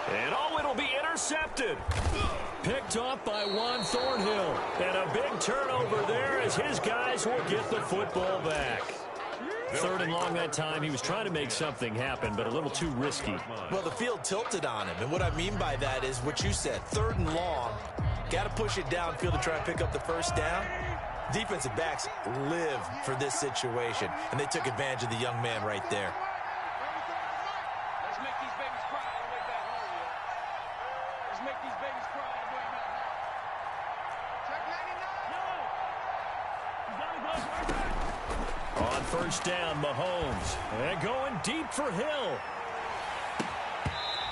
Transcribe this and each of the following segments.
And oh, it'll be intercepted. Picked off by Juan Thornhill. And a big turnover there as his guys will get the football back. Third and long that time. He was trying to make something happen, but a little too risky. Well, the field tilted on him, and what I mean by that is what you said. Third and long, got to push it downfield to try and pick up the first down. Defensive backs live for this situation, and they took advantage of the young man right there. Let's make these babies cry all the way back home, yo. Let's make these babies cry all the way back home. Check 99. On first down, Mahomes. And going deep for Hill.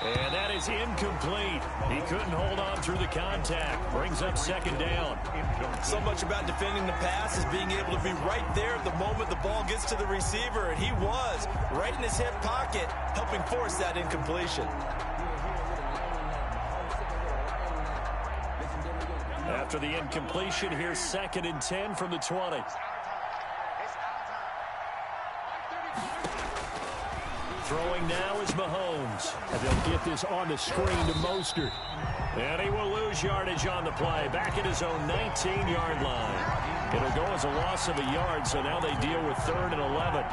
And that is incomplete. He couldn't hold on through the contact. Brings up second down. So much about defending the pass is being able to be right there at the moment the ball gets to the receiver, and he was right in his hip pocket, helping force that incompletion. After the incompletion, here's 2nd and 10 from the 20. Throwing now is Mahomes. And they'll get this on the screen to Mostert. And he will lose yardage on the play. Back at his own 19-yard line. It'll go as a loss of a yard, so now they deal with 3rd and 11.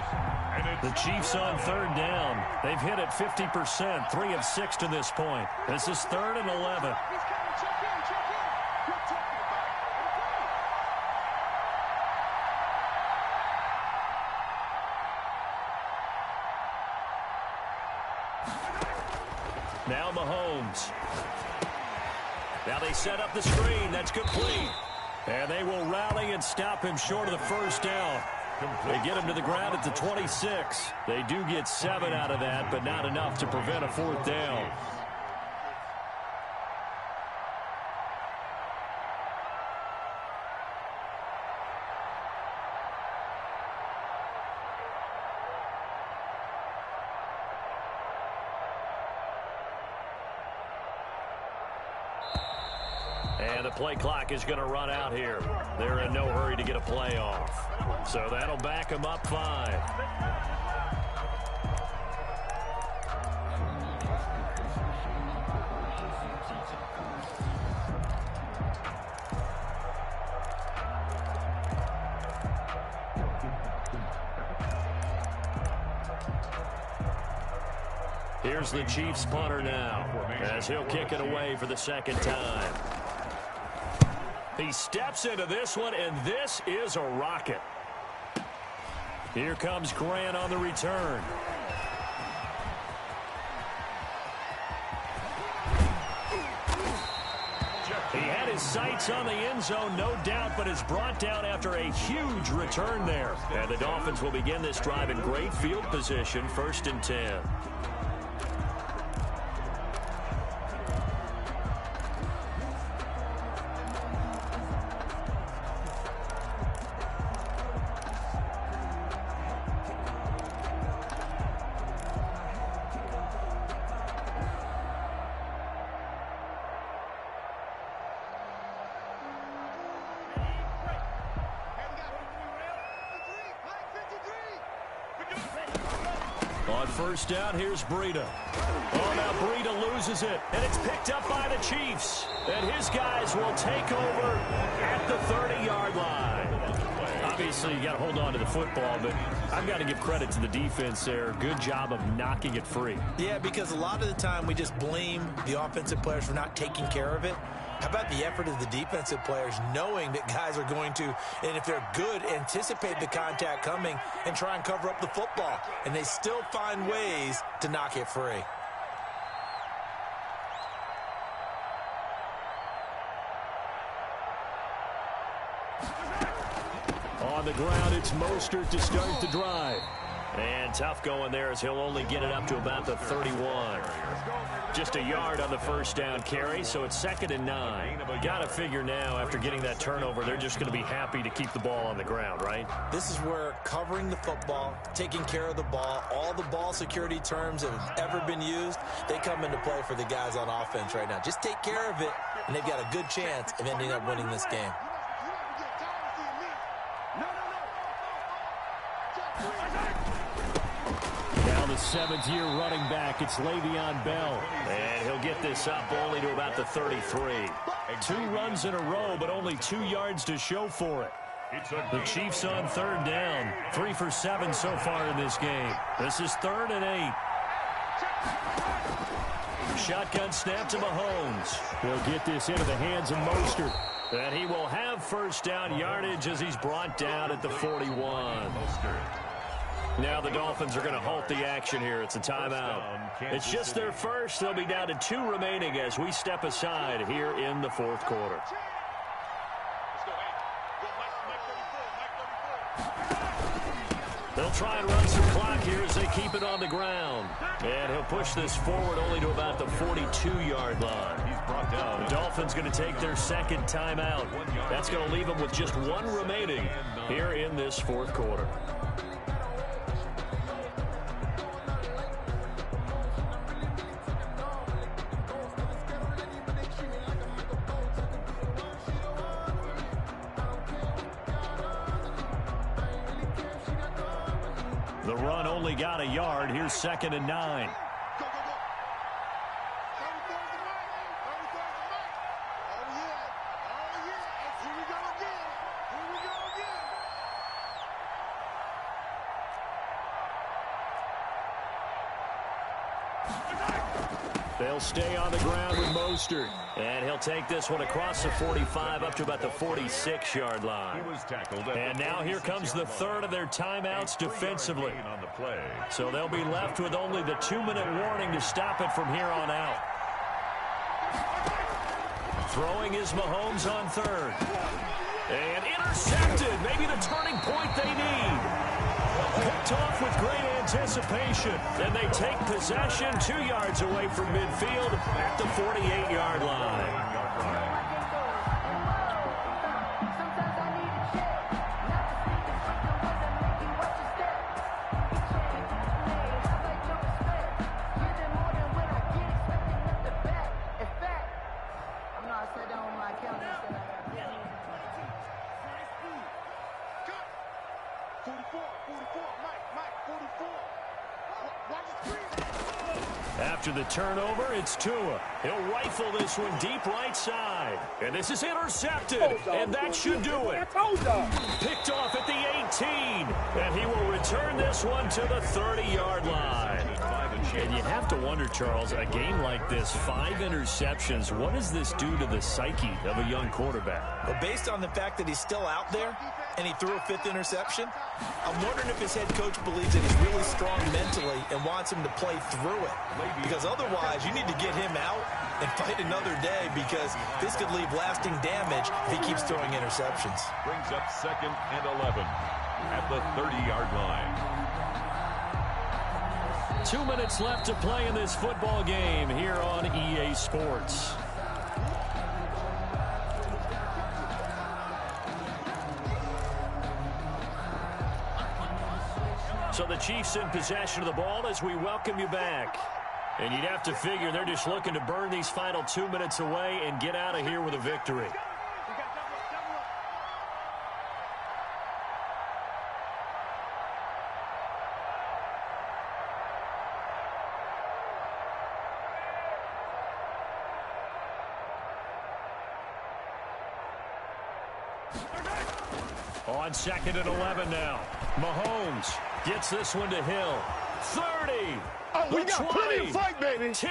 The Chiefs on 3rd down. They've hit it 50%, 3 of 6 to this point. This is 3rd and 11. Now Mahomes. Now they set up the screen. That's complete. And they will rally and stop him short of the first down. They get him to the ground at the 26. They do get 7 out of that, but not enough to prevent a 4th down. And the play clock is going to run out here. They're in no hurry to get a play off. So that'll back them up 5. Here's the Chiefs punter now, as he'll kick it away for the 2nd time. He steps into this one, and this is a rocket. Here comes Grant on the return. He had his sights on the end zone, no doubt, but is brought down after a huge return there. And the Dolphins will begin this drive in great field position, 1st and 10. On first down, here's Breida. Oh, now Breida loses it, and it's picked up by the Chiefs. And his guys will take over at the 30-yard line. Obviously, you got to hold on to the football, but I've got to give credit to the defense there. Good job of knocking it free. Yeah, because a lot of the time we just blame the offensive players for not taking care of it. How about the effort of the defensive players knowing that guys are going to, and if they're good, anticipate the contact coming and try and cover up the football. And they still find ways to knock it free. On the ground, it's Mostert to start the drive. And tough going there as he'll only get it up to about the 31. Just a yard on the first down carry, so it's 2nd and 9. Got to figure now, after getting that turnover, they're just going to be happy to keep the ball on the ground, right? This is where covering the football, taking care of the ball, all the ball security terms that have ever been used, they come into play for the guys on offense right now. Just take care of it, and they've got a good chance of ending up winning this game. Now the 7th-year running back, it's Le'Veon Bell. And he'll get get this up only to about the 33. 2 runs in a row, but only 2 yards to show for it. The Chiefs on 3rd down. 3 for 7 so far in this game. This is 3rd and 8. Shotgun snap to Mahomes. He'll get this into the hands of Mostert. And he will have first down yardage as he's brought down at the 41. Now the Dolphins are going to halt the action here. It's a timeout. It's just their first. They'll be down to 2 remaining as we step aside here in the 4th quarter. They'll try and run some clock here as they keep it on the ground. And he'll push this forward only to about the 42-yard line. The Dolphins going to take their 2nd timeout. That's going to leave them with just 1 remaining here in this 4th quarter. The run only got a yard. Here's 2nd and 9. They'll stay on the ground with Mostert. And he'll take this one across the 45 up to about the 46-yard line. And now here comes the 3rd of their timeouts defensively. So they'll be left with only the 2-minute warning to stop it from here on out. Throwing is Mahomes on 3rd. And intercepted. Maybe the turning point they need. Picked off with great anticipation. And they take possession 2 yards away from midfield at the 48-yard line. After the turnover, it's Tua. He'll rifle this one deep right side. And this is intercepted. And that should do it. Picked off at the 18. And he will return this one to the 30-yard line. And you have to wonder, Charles, a game like this, 5 interceptions, what does this do to the psyche of a young quarterback? Well, based on the fact that he's still out there and he threw a 5th interception, I'm wondering if his head coach believes that he's really strong mentally and wants him to play through it. Because otherwise, you need to get him out and fight another day, because this could leave lasting damage if he keeps throwing interceptions. Brings up 2nd and 11 at the 30-yard line. 2 minutes left to play in this football game here on EA Sports. So the Chiefs in possession of the ball as we welcome you back. And you'd have to figure they're just looking to burn these final 2 minutes away and get out of here with a victory. On 2nd and 11 now. Mahomes gets this one to Hill. 30. Oh, we got 20, plenty of fight, baby. 10.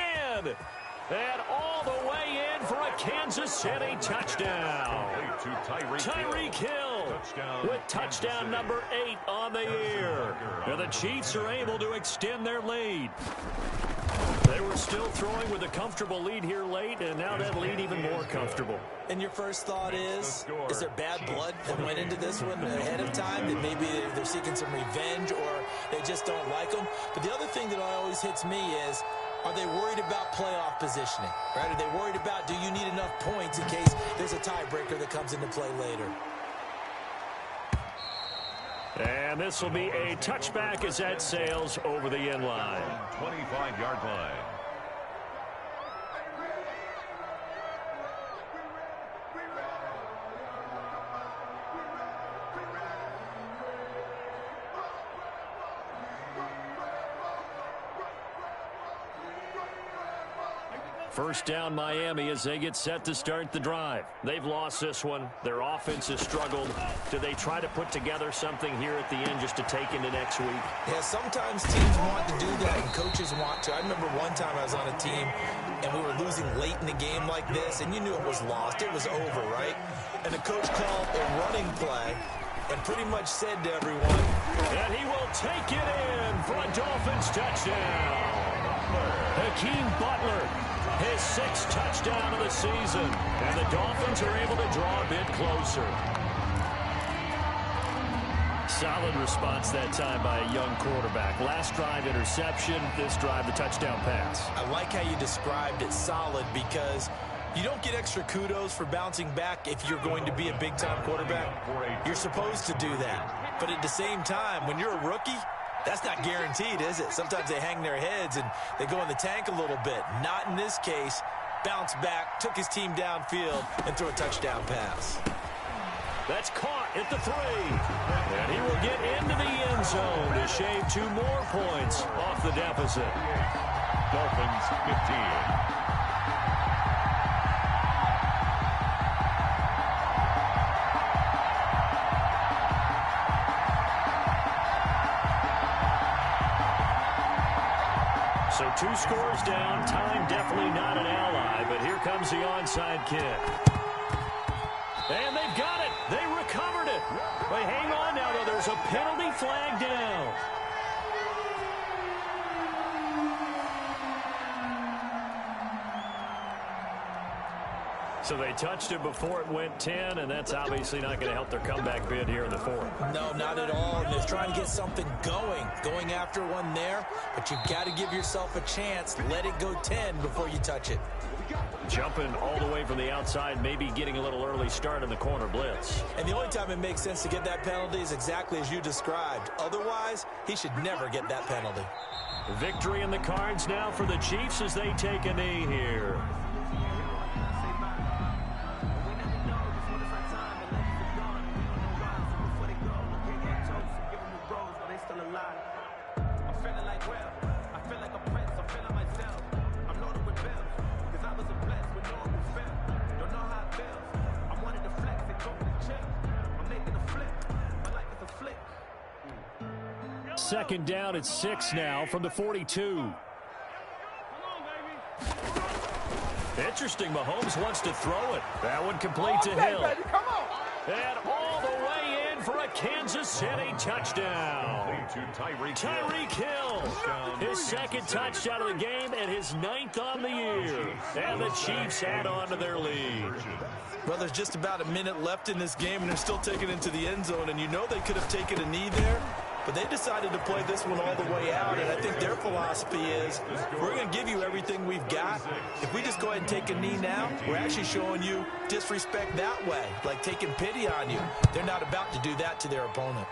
And all the way in for a Kansas City touchdown. Tyreek Hill with touchdown number 8 on the year. And the Chiefs are able to extend their lead. They were still throwing with a comfortable lead here late, and now that lead even more comfortable. And your first thought is there bad blood that went into this one ahead of time, that maybe they're seeking some revenge or they just don't like them? But the other thing that always hits me is, are they worried about playoff positioning? Right? Are they worried about, do you need enough points in case there's a tiebreaker that comes into play later? And this will be a touchback as that sails over the end line. 25-yard line. First down Miami as they get set to start the drive. They've lost this one. Their offense has struggled. Do they try to put together something here at the end just to take into next week? Yeah, sometimes teams want to do that and coaches want to. I remember one time I was on a team and we were losing late in the game like this, and you knew it was lost. It was over, right? And the coach called a running play and pretty much said to everyone, and he will take it in for a Dolphins touchdown. Hakeem Butler, his 6th touchdown of the season, and the Dolphins are able to draw a bit closer. Solid response that time by a young quarterback. Last drive interception, this drive the touchdown pass. I like how you described it, solid, because you don't get extra kudos for bouncing back if you're going to be a big-time quarterback. You're supposed to do that. But at the same time, when you're a rookie, that's not guaranteed, is it? Sometimes they hang their heads and they go in the tank a little bit. Not in this case. Bounced back, took his team downfield, and threw a touchdown pass. That's caught at the 3. And he will get into the end zone to shave 2 more points off the deficit. Dolphins 15. So 2 scores down. Time definitely not an ally, but here comes the onside kick. And they've got it. They recovered it. But hang on now, though. There's a penalty flag down. So they touched it before it went 10, and that's obviously not going to help their comeback bid here in the 4th. No, not at all. And they're trying to get something going after one there. But you've got to give yourself a chance. Let it go 10 before you touch it. Jumping all the way from the outside, maybe getting a little early start in the corner blitz. And the only time it makes sense to get that penalty is exactly as you described. Otherwise, he should never get that penalty. Victory in the cards now for the Chiefs as they take a knee here. Second down at 6 now from the 42. Interesting, Mahomes wants to throw it. That one complete to Hill. Baby, come on. And all the way in for a Kansas City touchdown. Tyreek Hill, his 2nd touchdown of the game and his 9th on the year. And the Chiefs add on to their lead. Well, there's just about a minute left in this game, and they're still taking it into the end zone. And you know they could have taken a knee there, but they decided to play this one all the way out. And I think their philosophy is, we're going to give you everything we've got. If we just go ahead and take a knee now, we're actually showing you disrespect that way, like taking pity on you. They're not about to do that to their opponent.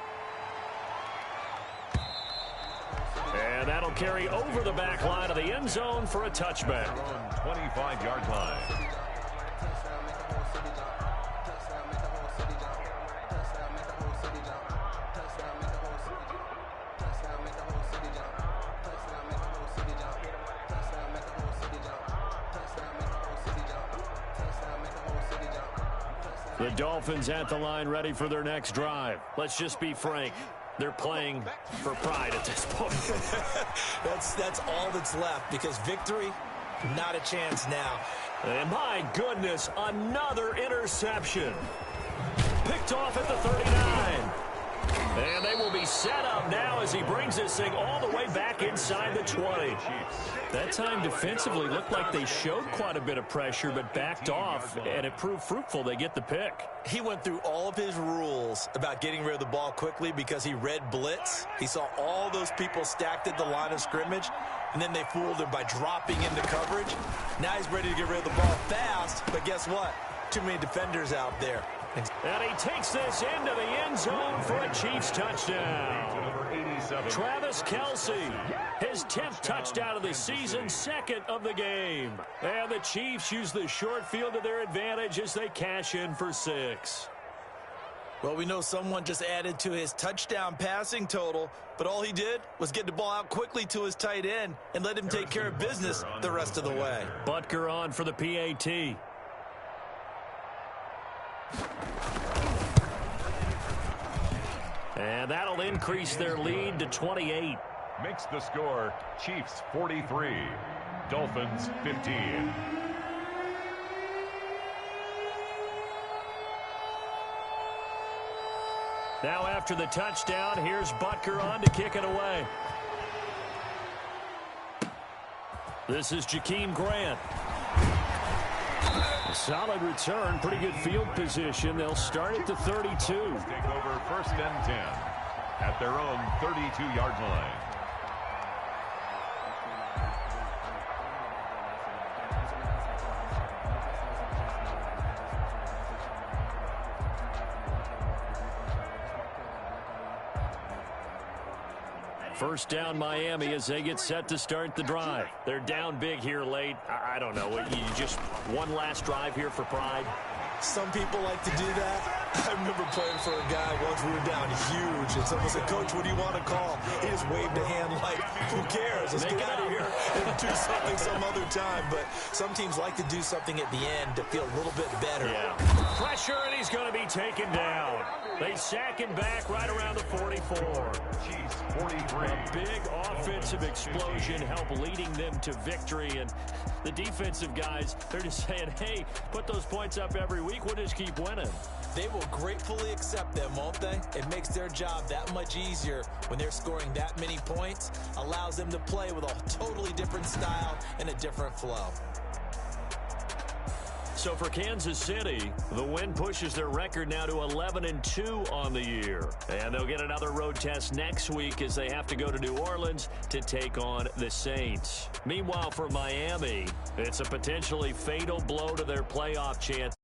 And that'll carry over the back line of the end zone for a touchback. 25-yard line. The Dolphins at the line ready for their next drive. Let's just be frank. They're playing for pride at this point. That's all that's left, because victory, not a chance now. And my goodness, another interception. Picked off at the 39. And they will be set up now as he brings this thing all the way back inside the 20. That time defensively looked like they showed quite a bit of pressure but backed off, and it proved fruitful. They get the pick. He went through all of his rules about getting rid of the ball quickly because he read blitz. He saw all those people stacked at the line of scrimmage, and then they fooled him by dropping into coverage. Now he's ready to get rid of the ball fast, but guess what? Too many defenders out there. And he takes this into the end zone for a Chiefs touchdown. Travis Kelce, his 10th touchdown of the season, 2nd of the game. And the Chiefs use the short field to their advantage as they cash in for 6. Well, we know someone just added to his touchdown passing total, but all he did was get the ball out quickly to his tight end and let him take care of business the rest of the way. Butker on for the PAT. And that'll increase their lead to 28. Makes the score Chiefs 43, Dolphins 15. Now after the touchdown, here's Butker on to kick it away. This is Jakeem Grant. A solid return, pretty good field position. They'll start at the 32. Take over 1st and 10 at their own 32-yard line. First down Miami as they get set to start the drive. They're down big here late. I don't know. You just one last drive here for pride? Some people like to do that. I remember playing for a guy once. We were down huge, and someone said, "Coach, what do you want to call?" He just waved a hand like, "Who cares? Let's get out of here and do something some other time." But some teams like to do something at the end to feel a little bit better. Yeah. Pressure, and he's going to be taken down. They sack him back right around the 44. Chiefs 43. A big offensive explosion helped leading them to victory. And the defensive guys, they're just saying, hey, put those points up every week. We'll just keep winning. They will gratefully accept them, won't they? It makes their job that much easier when they're scoring that many points. Allows them to play with a totally different style and a different flow. So for Kansas City, the win pushes their record now to 11-2 on the year. And they'll get another road test next week as they have to go to New Orleans to take on the Saints. Meanwhile, for Miami, it's a potentially fatal blow to their playoff chance.